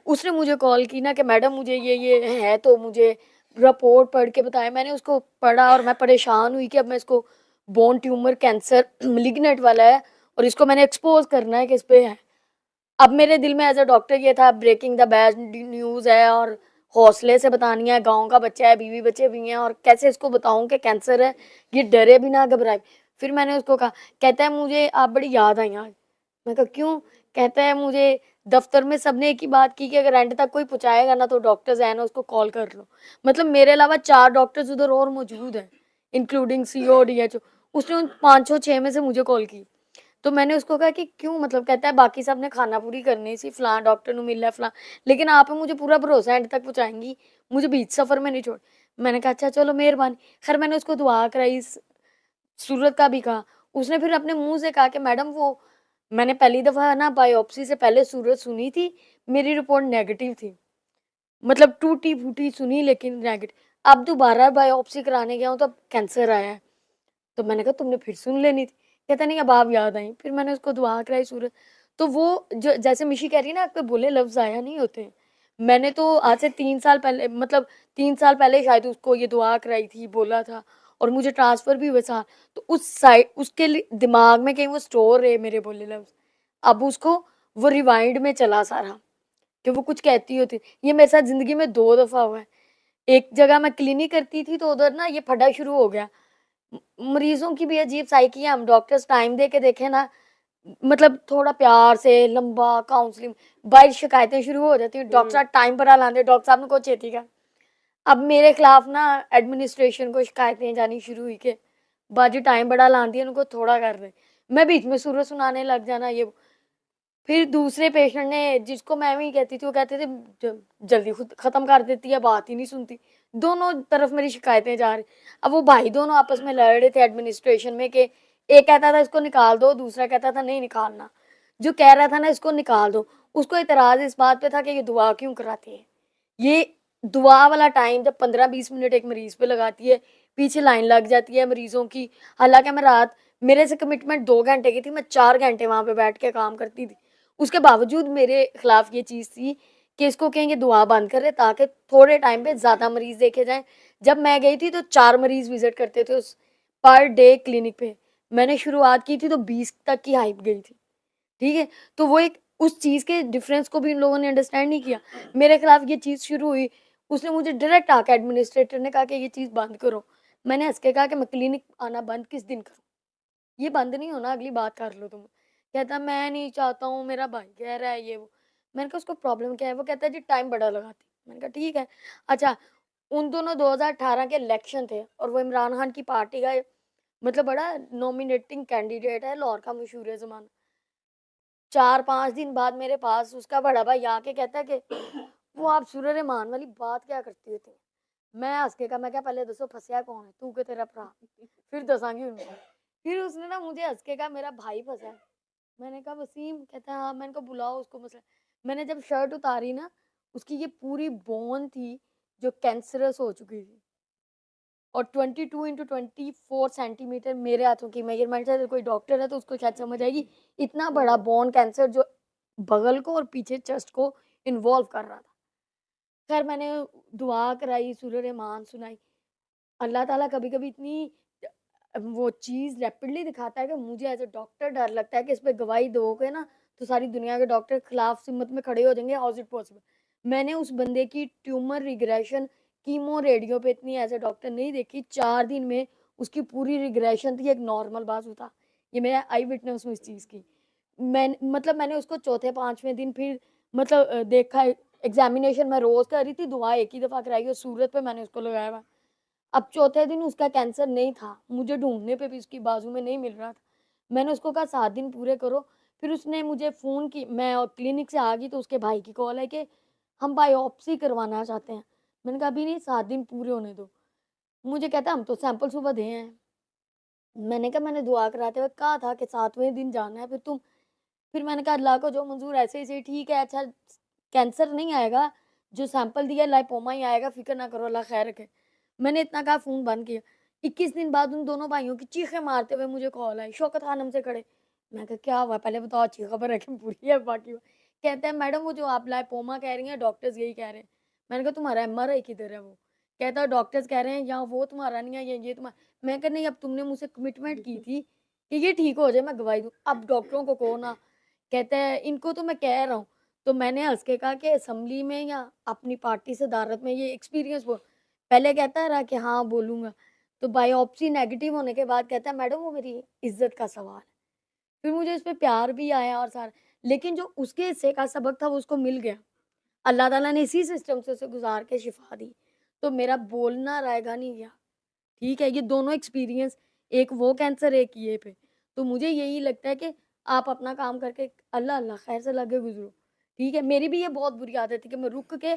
उसने मुझे कॉल की ना कि मैडम मुझे ये है, तो मुझे रिपोर्ट पढ़ के बताएं। मैंने उसको पढ़ा और मैं परेशान हुई कि अब मैं इसको, बोन ट्यूमर कैंसर मलिग्नेंट वाला है और इसको मैंने एक्सपोज करना है कि इस पे है। अब मेरे दिल में एज अ डॉक्टर ये था ब्रेकिंग द बैड न्यूज़ है और हौसले से बतानी है, गांव का बच्चा है, बीवी बच्चे भी हैं और कैसे इसको बताऊं कि कैंसर है, ये डरे भी ना घबराए। फिर मैंने उसको कहा, कहता है मुझे आप बड़ी याद आई आज। मैं कहा क्यों? कहता है मुझे दफ्तर में सबने एक ही बात की कि अगर एंड तक कोई पहुंचाएगा ना तो डॉक्टर्स है ना उसको कॉल कर लो। मतलब मेरे अलावा 4 डॉक्टर्स उधर और मौजूद हैं, इंक्लूडिंग सीओ डीएचओ। उसने उन 5-6 में से मुझे कॉल की। तो मैंने उसको कहा कि क्यों? मतलब कहता है बाकी सब ने खाना पूरी करनी सी, फलां डॉक्टर नु मिलना है फलां, लेकिन आप मुझे पूरा भरोसा एंड तक पहुंचाएंगी, मुझे बीच सफर में नहीं छोड़। मैंने कहा अच्छा चलो मेहरबानी। खैर मैंने उसको दुआ कराई, सूरत का भी कहा। उसने फिर अपने मुंह से कहा कि मैडम वो, मैंने पहली दफा ना बायोप्सी से पहले सूरत सुनी थी, मेरी रिपोर्ट नेगेटिव थी, मतलब टूटी फूटी सुनी लेकिन नेगेटिव। अब दोबारा बायोप्सी कराने गया हूँ तो कैंसर आया है। तो मैंने कहा तुमने फिर सुन लेनी थी। कहता नहीं अब आप याद आई। फिर मैंने उसको दुआ कराई सूरत। तो वो जो जैसे मिशी कह रही है ना, आपके बोले लफ्ज आया नहीं होते। मैंने तो आज से 3 साल पहले, मतलब 3 साल पहले शायद उसको ये दुआ कराई थी, बोला था, और मुझे ट्रांसफर भी हुआ था। तो उस साइड उसके दिमाग में कहीं वो स्टोर रहे मेरे बोले लफ्ज। अब उसको वो रिवाइंड में चला सारा कि वो कुछ कहती होती। ये मेरे साथ जिंदगी में 2 दफा हुआ है। एक जगह मैं क्लिनिक करती थी तो उधर ना ये फटा शुरू हो गया। मरीजों की भी अजीब साइकी है, हम डॉक्टर्स टाइम दे के देखें ना, मतलब थोड़ा प्यार से लंबा काउंसलिंग, बाहर शिकायतें शुरू हो जाती हैं, डॉक्टर साहब टाइम पर लाते, डॉक्टर साहब ने को चेती का। अब मेरे खिलाफ ना एडमिनिस्ट्रेशन को शिकायतें जानी शुरू हुई कि बाजी टाइम बड़ा लाती है, उनको थोड़ा कर दे। मैं बीच में सूरत सुनाने लग जाना ये। फिर दूसरे पेशेंट ने, जिसको मैं भी कहती थी, वो कहते थे जल्दी खुद खत्म कर देती है, बात ही नहीं सुनती। दोनों तरफ मेरी शिकायतें जा रही। अब वो भाई दोनों आपस में लड़ रहे थे एडमिनिस्ट्रेशन में कि एक कहता था इसको निकाल दो, दूसरा कहता था नहीं निकालना। जो कह रहा था ना इसको निकाल दो, उसको इतराज इस बात पे था कि ये दुआ क्यों कराती है। ये दुआ वाला टाइम जब 15-20 मिनट एक मरीज पे लगाती है, पीछे लाइन लग जाती है मरीजों की। हालांकि मैं रात, मेरे से कमिटमेंट 2 घंटे की थी, मैं 4 घंटे वहां पे बैठ के काम करती थी। उसके बावजूद मेरे खिलाफ ये चीज़ थी कि इसको कहेंगे दुआ बंद करे ताकि थोड़े टाइम पे ज़्यादा मरीज देखे जाएं। जब मैं गई थी तो 4 मरीज विजिट करते थे उस पर डे क्लिनिक पे। मैंने शुरुआत की थी तो 20 तक की हाइप गई थी, ठीक है। तो वो एक उस चीज़ के डिफरेंस को भी इन लोगों ने अंडरस्टैंड नहीं किया। मेरे खिलाफ ये चीज़ शुरू हुई, उसने मुझे डायरेक्ट आके एडमिनिस्ट्रेटर ने कहा कि ये चीज़ बंद करो। मैंने हंस के कहा कि मैं क्लिनिक आना बंद किस दिन करूँ। ये बंद नहीं होना, अगली बात कर लो तुम। कहता मैं नहीं चाहता हूँ, मेरा भाई कह रहा है ये वो। मैंने कहा उसको प्रॉब्लम क्या है? वो कहता है जी टाइम बड़ा लगाती। मैंने कहा ठीक है। अच्छा, उन दोनों 2018 के इलेक्शन थे और वो इमरान खान की पार्टी का मतलब बड़ा नॉमिनेटिंग कैंडिडेट है, लाहौर का मशहूर है ज़माना। 4-5 दिन बाद मेरे पास उसका बड़ा भाई आके कहता है कि वो आप सूरह रहमान वाली बात क्या करती होती है? मैं हँस के कहा, मैं क्या पहले दसो फंसया कौन है? तू के तेरा भरा? फिर दसांगी उनको। फिर उसने ना मुझे हँस के कहा मेरा भाई फंसा है। मैंने कहा वसीम? कहता है हाँ। मैंने कहा बुलाओ उसको मसला। मैंने जब शर्ट उतारी ना, उसकी ये पूरी बोन थी जो कैंसरस हो चुकी थी और 22 इंटू 24 सेंटीमीटर मेरे हाथों की मेजरमेंट है। कोई डॉक्टर है तो उसको शायद समझ आएगी। इतना बड़ा बोन कैंसर जो बगल को और पीछे चेस्ट को इन्वॉल्व कर रहा था। खैर मैंने दुआ कराई, सूरह रहमान सुनाई। अल्लाह ताला कभी-कभी इतनी वो चीज़ रैपिडली दिखाता है कि मुझे एज़ अ डॉक्टर डर लगता है कि इस पे गवाही दोगे ना तो सारी दुनिया के डॉक्टर खिलाफ सिमत में खड़े हो जाएंगे। How is it possible? मैंने उस बंदे की ट्यूमर रिग्रेशन कीमो रेडियो पे इतनी एज़ अ डॉक्टर नहीं देखी। 4 दिन में उसकी पूरी रिग्रेशन थी, एक नॉर्मल बाजू था। ये मैं आई विटनेस हूँ इस चीज़ की। मैंने उसको चौथे 5वें दिन फिर मतलब देखा। एग्ज़ामिनेशन मैं रोज़ कर रही थी, दुआ एक ही दफ़ा कराई और सूरत पे मैंने उसको लगाया हुआ। अब चौथे दिन उसका कैंसर नहीं था, मुझे ढूँढने पे भी उसकी बाजू में नहीं मिल रहा था। मैंने उसको कहा 7 दिन पूरे करो, फिर उसने मुझे फ़ोन की। मैं क्लिनिक से आ गई तो उसके भाई की कॉल है कि हम बायोप्सी करवाना चाहते हैं। मैंने कहा अभी नहीं, 7 दिन पूरे होने दो। मुझे कहता हम तो सैंपल सुबह दिए हैं। मैंने कहा मैंने दुआ कराते हुए कहा था कि 7वें दिन जाना है, फिर मैंने कहा अल्लाह को जो मंज़ूर ऐसे ही सही, ठीक है। अच्छा कैंसर नहीं आएगा, जो सैंपल दिया लाइपोमा ही आएगा, फ़िक्र ना करो, अल्लाह खैर रखे। मैंने इतना कहा फ़ोन बंद किया। 21 दिन बाद उन दोनों भाइयों की चीखें मारते हुए मुझे कॉल आई, शौकत खानम से खड़े। मैं कहा क्या हुआ पहले बताओ, अच्छी खबर है कि बुरी है बाकी कहते हैं मैडम वो जो आप लाइपोमा कह रही हैं डॉक्टर्स यही कह रहे हैं। मैंने कहा तुम्हारा एमआरआई किधर है वो? कहता है डॉक्टर्स कह रहे हैं यहाँ वो तुम्हारा नहीं है, ये तुम्हारा। मैं कहा नहीं, अब तुमने मुझसे कमिटमेंट की थी कि ये ठीक हो जाए, मैं गवाही दूँ, अब डॉक्टरों को कहो ना। कहता है इनको तो मैं कह रहा हूँ। तो मैंने हँस के कहा कि असेंबली में या अपनी पार्टी सदारत में ये एक्सपीरियंस बोल। पहले कहता रहा कि हाँ बोलूँगा, तो बायोप्सी नेगेटिव होने के बाद कहता है मैडम वो मेरी इज़्ज़त का सवाल है। फिर मुझे इस पे प्यार भी आया और सारा, लेकिन जो उसके हिस्से का सबक था वो उसको मिल गया। अल्लाह ताला ने इसी सिस्टम से उसे गुज़ार के शिफ़ा दी। तो मेरा बोलना रहेगा नहीं गया। ठीक है, ये दोनों एक्सपीरियंस, एक वो कैंसर, एक ये पे। तो मुझे यही लगता है कि आप अपना काम करके अल्लाह अल्लाह खैर से लागे गुज़रो। ठीक है, मेरी भी ये बहुत बुरी आदत थी कि मैं रुक के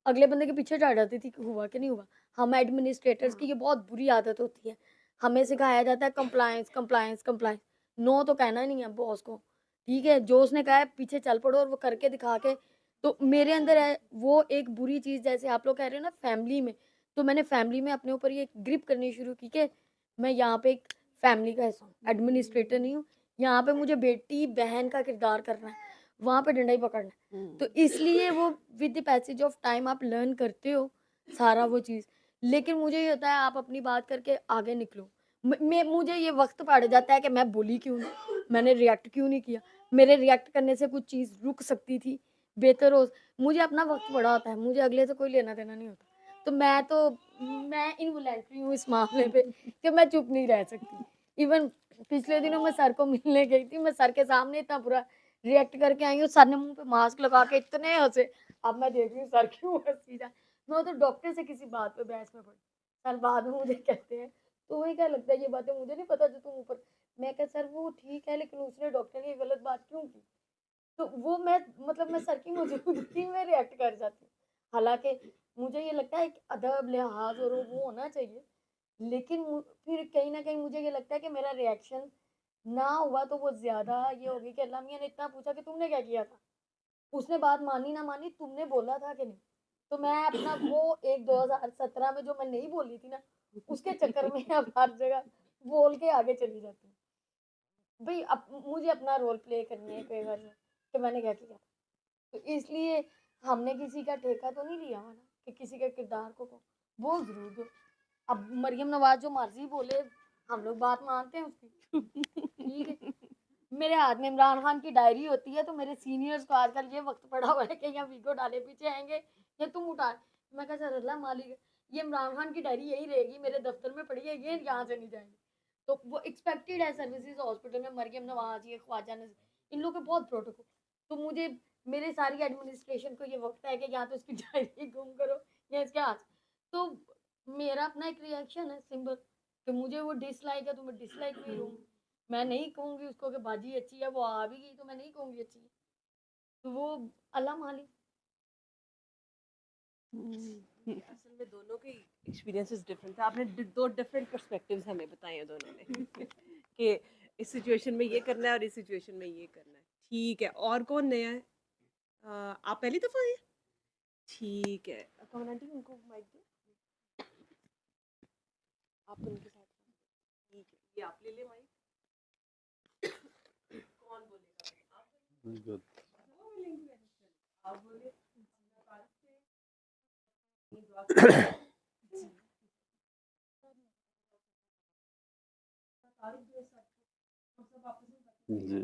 अगले बंदे के पीछे चढ़ जाती थी कि हुआ कि नहीं हुआ। हम एडमिनिस्ट्रेटर्स की ये बहुत बुरी आदत होती है। हमें सिखाया जाता है कंप्लायंस, कंप्लायंस, कंप्लायंस। नो तो कहना नहीं है बॉस को। ठीक है, जो उसने कहा है पीछे चल पड़ो और वो करके दिखा के। तो मेरे अंदर है वो एक बुरी चीज़, जैसे आप लोग कह रहे हो ना फैमिली में, तो मैंने फैमिली में अपने ऊपर ये ग्रिप करनी शुरू की कि मैं यहाँ पे एक फैमिली का हिस्सा हूँ, एडमिनिस्ट्रेटर नहीं हूँ। यहाँ पे मुझे बेटी बहन का किरदार करना है, वहाँ पे डंडा ही पकड़ना है। तो इसलिए वो with the passage of time आप लर्न करते हो सारा वो चीज़। लेकिन मुझे ये होता है आप अपनी बात करके आगे निकलो। मुझे ये वक्त पड़ जाता है कि मैं बोली क्यों नहीं, मैंने रिएक्ट क्यों नहीं किया। मेरे रिएक्ट करने से कुछ चीज़ रुक सकती थी, बेहतर हो। मुझे अपना वक्त पड़ा होता है, मुझे अगले से कोई लेना देना नहीं होता। तो मैं इनवॉलंटरी हूँ इस मामले पे कि मैं चुप नहीं रह सकती। इवन पिछले दिनों मैं सर को मिलने गई थी, मैं सर के सामने इतना बुरा रिएक्ट करके आई हूँ, सर ने मुँह पे मास्क लगा के इतने हँसे। अब मैं देख रही हूँ सर क्यों हँसी जाए। मैं तो डॉक्टर से किसी बात पे बहस में पड़ी। सर बाद में मुझे कहते हैं तो वही क्या लगता है ये बातें मुझे नहीं पता जो तुम ऊपर। मैं कहा सर वो ठीक है लेकिन उसने डॉक्टर ने ये गलत बात क्यों की? तो वो मैं सर की मौजूदगी में रिएक्ट कर जाती हूँ। हालाँकि मुझे ये लगता है कि अदब, लिहाज़ और वो होना चाहिए। लेकिन फिर कहीं न कहीं मुझे ये लगता है कि मेरा रिएक्शन ना हुआ तो वो ज़्यादा ये होगी कि अल्लाह मियाँ ने इतना पूछा कि तुमने क्या किया था? उसने बात मानी ना मानी, तुमने बोला था कि नहीं? तो मैं अपना वो एक 2017 में जो मैं नहीं बोली थी ना, उसके चक्कर में अब हर जगह बोल के आगे चली जाती हूँ। भई मुझे अपना रोल प्ले करने है कई बार कि मैंने क्या किया। तो इसलिए हमने किसी का ठेका तो नहीं लिया हुआ ना कि किसी के किरदार को बोल ज़रूर दो। अब मरियम नवाज़ जो मर्ज़ी बोले, हम लोग बात मानते हैं उसकी। ठीक है। मेरे हाथ में इमरान खान की डायरी होती है तो मेरे सीनियर्स को आजकल ये वक्त पड़ा हुआ है कि या वीडियो डाले पीछे आएंगे या तुम उठा। मैं कहा सर अल्लाह मालिक, ये इमरान खान की डायरी यही रहेगी, मेरे दफ्तर में पड़ी है, ये यहाँ से नहीं जाएंगे। तो वो एक्सपेक्टेड है सर्विसेज हॉस्पिटल में, मरियम नवाज, ये ख्वाजा नज़ीर, इन लोगों के बहुत प्रोटोकॉल। तो मुझे मेरे सारी एडमिनिस्ट्रेशन को ये वक्त है कि या तो इसकी डायरी गुम करो या इसके हाथ। तो मेरा अपना एक रिएक्शन है सिंपल, कि मुझे वो डिसलाइक है तो मैं डिसलाइक भी रहूँ। मैं नहीं कहूँगी उसको कि बाजी अच्छी है, वो आ भी गई तो मैं नहीं कहूँगी अच्छी है। तो वो अल्लाह मालिक। असल में दोनों के एक्सपीरियंसेस डिफरेंट थे। आपने दो डिफरेंट पर्सपेक्टिव्स हमें बताए हैं दोनों ने कि इस सिचुएशन में ये करना है और इस सिचुएशन में ये करना है। ठीक है, और कौन नया है? आप पहली दफ़ा हैं? ठीक है, कमल आंटी उनको माइक दो, आप उनके साथ। ठीक है, ये आप ले ले माइक। कौन बोलेगा? आप बोलेंगे? वो बोलेंगे? आप बोले? जी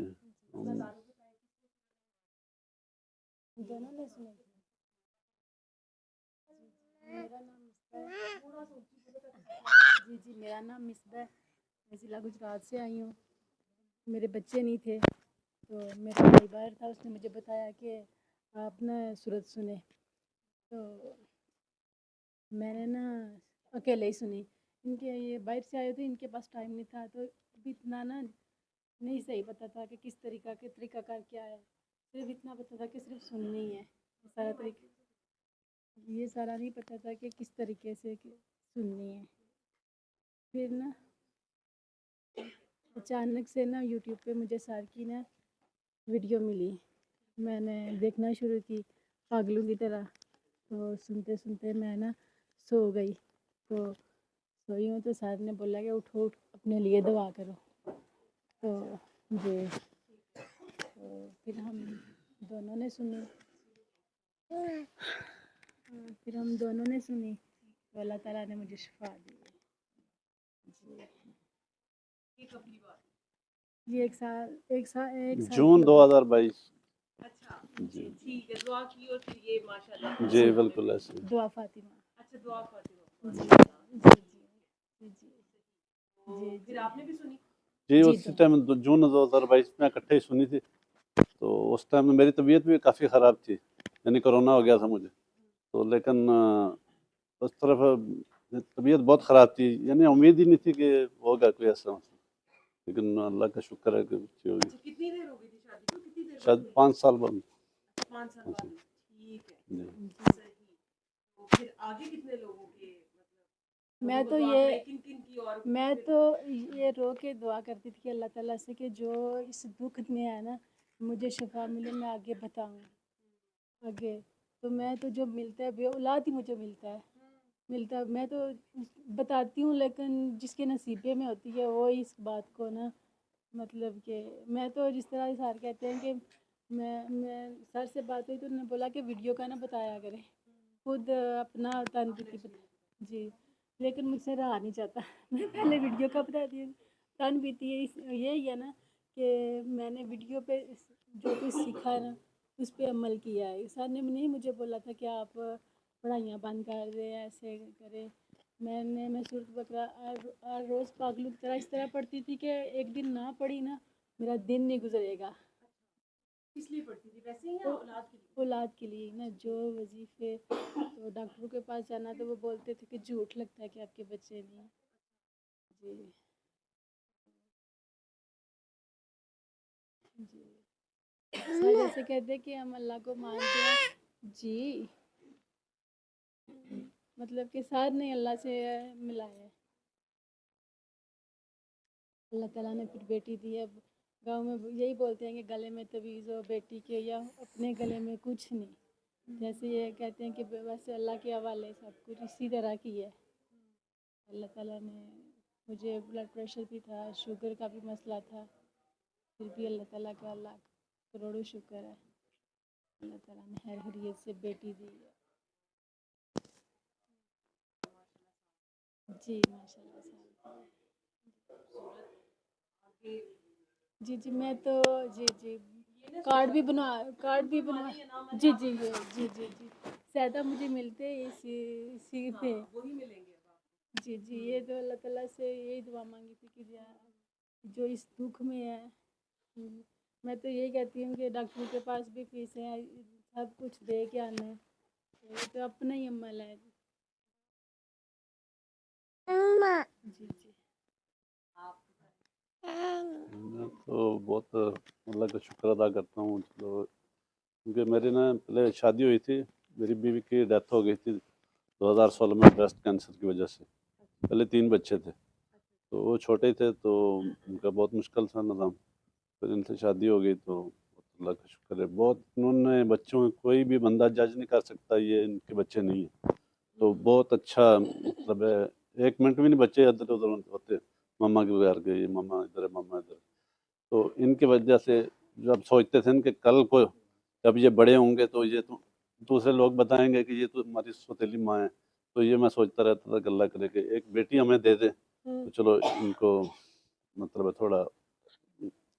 दोनों ने सुने थे। मेरा नाम मिसबा है। जी जी, मेरा नाम मिसबा है। मैं ज़िला गुजरात से आई हूँ। मेरे बच्चे नहीं थे तो मेरा भाई बाहर था, उसने मुझे बताया कि आप ना सूरत सुने। तो मैंने ना अकेले ही सुनी। इनके ये बाहर से आए थे, इनके पास टाइम नहीं था, तो अभी इतना ना नहीं सही पता था कि किस तरीकाकार क्या है। सिर्फ इतना पता था कि सिर्फ सुननी है। सारा तरीका ये सारा नहीं पता था कि किस तरीके से सुननी है। फिर ना अचानक से ना यूट्यूब पे मुझे सर की ना वीडियो मिली। मैंने देखना शुरू की पागलों की तरह। तो सुनते सुनते मैं ना सो गई। तो सोई हूँ तो सर ने बोला कि उठो उठ, अपने लिए दुआ करो। तो मुझे तो फिर हम दोनों ने सुनी। फिर हम दोनों ने सुनी तो अल्लाह ताला ने मुझे शिफा दी। ये कब की बात? ये एक साल जून 2022। अच्छा जी, ठीक है, दुआ की और फिर ये माशाल्लाह। जी बिल्कुल ऐसे। दुआ फातिमा। अच्छा, दुआ फातिमा। जी जी जी जी तो फिर आपने भी सुनी? जी जी, उसी टाइम जून 2022 में इकट्ठे ही सुनी थी। तो उस टाइम मेरी तबीयत भी काफ़ी ख़राब थी, यानी कोरोना हो गया था मुझे। तो लेकिन उस तरफ तबीयत बहुत ख़राब थी, यानी उम्मीद ही नहीं थी कि होगा कोई ऐसा मसला। लेकिन अल्लाह का शुक्र है कि अच्छी होगी। अच्छा, कितनी देर हो गई थी शादी को? कितनी देर शायद बाद हुई? 5 साल बाद। 5 साल बाद हुई। ठीक है, जी सही। तो फिर आगे कितने लोगों के मतलब मैं लोगों तो को दुआ ये कराई, किन किन की? और मैं फिर तो ये रो के दुआ करती थी कि अल्लाह ताला से कि जो इस दुख में है ना मुझे शिफा मिले, मैं आगे बताऊँ आगे। तो मैं तो जो मिलता है बे औलाद ही मुझे मिलता है। मैं तो बताती हूँ, लेकिन जिसके नसीबे में होती है वो इस बात को ना मतलब कि मैं तो जिस तरह सर कहते हैं कि मैं सर से बात हुई तो उन्होंने बोला कि वीडियो का ना बताया करें, खुद अपना तन बीती जी। लेकिन मुझसे रहा नहीं जाता मैं पहले वीडियो का बता दी। तन बीती यही है ना कि मैंने वीडियो पे जो कुछ सीखा है ना उस पर अमल किया है। सर ने नहीं मुझे बोला था कि आप पढ़ाइयाँ बंद कर दें, ऐसे करें। मैं सूरत बकरा और रोज़ पागलों की तरह इस तरह पढ़ती थी कि एक दिन ना पढ़ी ना मेरा दिन नहीं गुजरेगा। किस लिए पढ़ती थी? वैसे ही या औलाद के लिए? औलाद के लिए ना जो वजीफ़े। तो डॉक्टरों के पास जाना तो वो बोलते थे कि झूठ लगता है कि आपके बच्चे नहीं हैं। जी जी सर जैसे कहते हैं कि हम अल्लाह को मानते हैं जी। मतलब कि सर ने अल्लाह से मिलाया है। अल्लाह ताला ने फिर बेटी दी है। गांव में यही बोलते हैं कि गले में तवीज़ हो बेटी के, या अपने गले में कुछ नहीं। जैसे ये कहते हैं कि बस अल्लाह के हवाले सब कुछ इसी तरह की है। अल्लाह ताला ने मुझे ब्लड प्रेशर भी था, शुगर का भी मसला था, फिर भी अल्लाह ताला का लाख करोड़ों शुक्र है। अल्लाह ताला ने हर हरियत से बेटी दी है। जी माशाल्लाह आगे जी जी मैं तो जी जी ये ना कार्ड भी बना माने या ना माने जी आप जी अपना जी जी जी सैदा मुझे मिलते हैं इसी पे। वही मिलेंगे अब आपको। जी जी, ये तो अल्लाह ताला से यही दुआ मांगी थी कि जो इस दुख में है। मैं तो यही कहती हूँ कि डॉक्टर के पास भी फीस है, सब कुछ दे के आना है, तो ये तो अपना ही अमल है। जी जी। मैं तो बहुत अल्लाह का शुक्र अदा करता हूँ, चलो, क्योंकि मेरी ना पहले शादी हुई थी, मेरी बीवी की डेथ हो गई थी 2016 में ब्रेस्ट कैंसर की वजह से। पहले 3 बच्चे थे, तो वो छोटे थे, तो उनका बहुत मुश्किल था निज़ाम। फिर इनसे शादी हो गई, तो अल्लाह का शुक्र है बहुत। इन्होंने बच्चों में कोई भी बंदा जज नहीं कर सकता ये इनके बच्चे नहीं है, तो बहुत अच्छा मतलब है। 1 मिनट भी नहीं बच्चे इधर उधर होते, मम्मा के बगैर गए, मम्मा इधर है, मम्मा इधर है। तो इनकी वजह से जब सोचते थे कि कल को जब ये बड़े होंगे तो ये तो दूसरे लोग बताएंगे कि ये तो हमारी सौतेली माँ है, तो ये मैं सोचता रहता था कि अल्लाह करे कि एक बेटी हमें दे दे, तो चलो इनको मतलब थोड़ा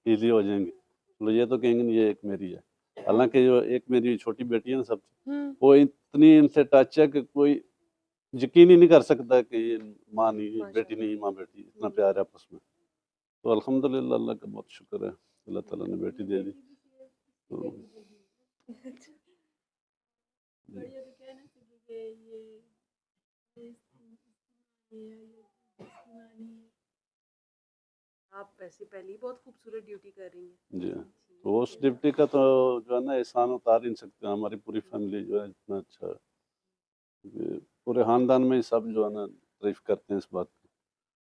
ईजी हो जाएंगे। चलो ये तो कहेंगे नहीं, ये एक मेरी है। हालांकि जो एक मेरी छोटी बेटी है ना, सब वो इतनी इनसे टच है कि कोई यकीन ही नहीं कर सकता कि ये माँ नहीं, बेटी नहीं, माँ बेटी, इतना प्यार है आपस में। तो अल्हम्दुलिल्लाह, अल्लाह का बहुत शुक्र है, अल्लाह ताला ने बेटी दे दी। तो बढ़िया, तो कह ना सकी कि ये आप वैसे पहले ही बहुत खूबसूरत ड्यूटी कर रही हैं। जी हाँ, तो उस ड्यूटी का तो जो है ना एहसान उतार ही नहीं सकते। हमारी पूरी फैमिली जो है इतना अच्छा है कि पूरे ख़ानदान में ही सब जो है ना तारीफ़ करते हैं इस बात की।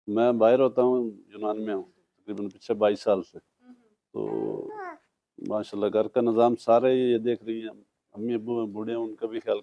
मैं बाहर होता हूँ, यूनान में हूँ तकरीबन पिछले 22 साल से, तो माशाल्लाह घर का निज़ाम सारे ये देख रही हैं, अम्मी अब्बू बूढ़े हैं, उनका भी ख्याल